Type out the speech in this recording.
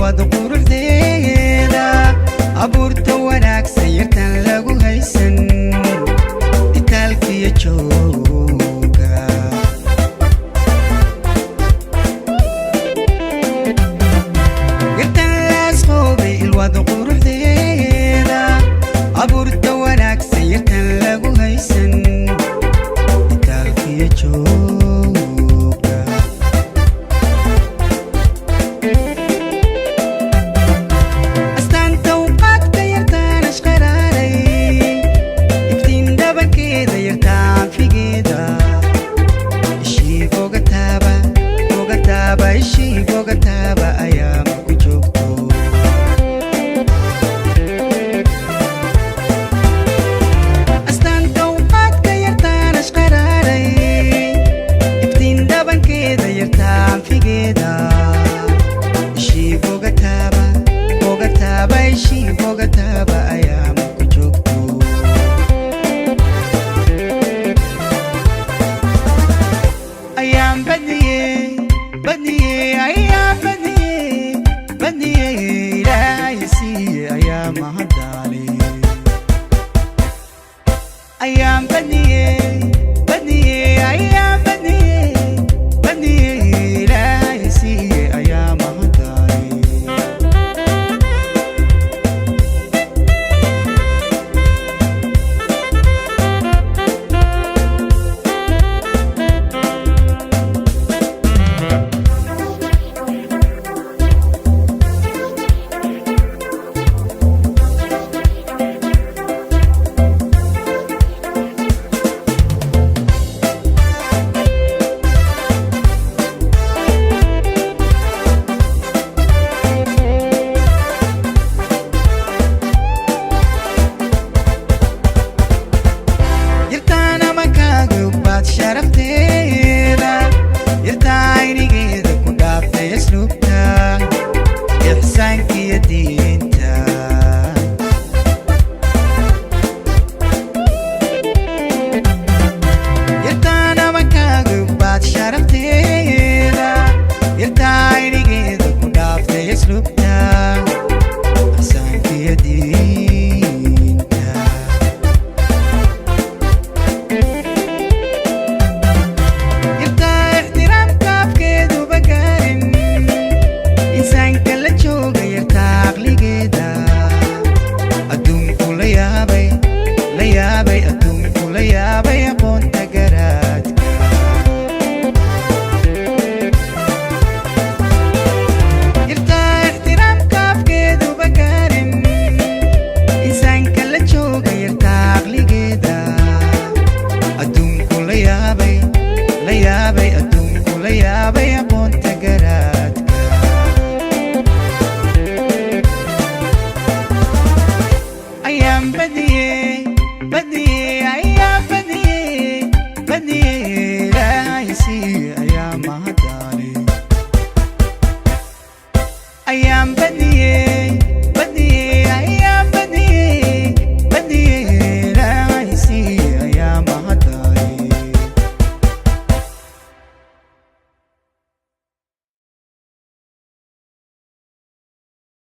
ilwada quruxdeeda abuurta wanaagsan yartaan lagu haysan itaalkiyo jooga yartaan laasqoobay ilwada quruxdeeda abuurta wanaagsan yartaan lagu haysan itaalkiyo jooga astaanta uqaadka yartaan ashqaraaray iftiin dhabankeeda yartaan figeeda ishii bogataaba ayaa maku joogto astaanta uqaadka yartaan ashqaraaray iftiin dhabankeeda yartaan figeeda ishii bogataaba ayaa maku joogto ayaan badniyey ilaahay siiye ayaa mahadaale ayaan badniyey ilaahay siiye ayaa mahadaale yartaan amakaaga baad sharafteeda yartaa aynigeeda ku dhaaftay asluubta ixsaankii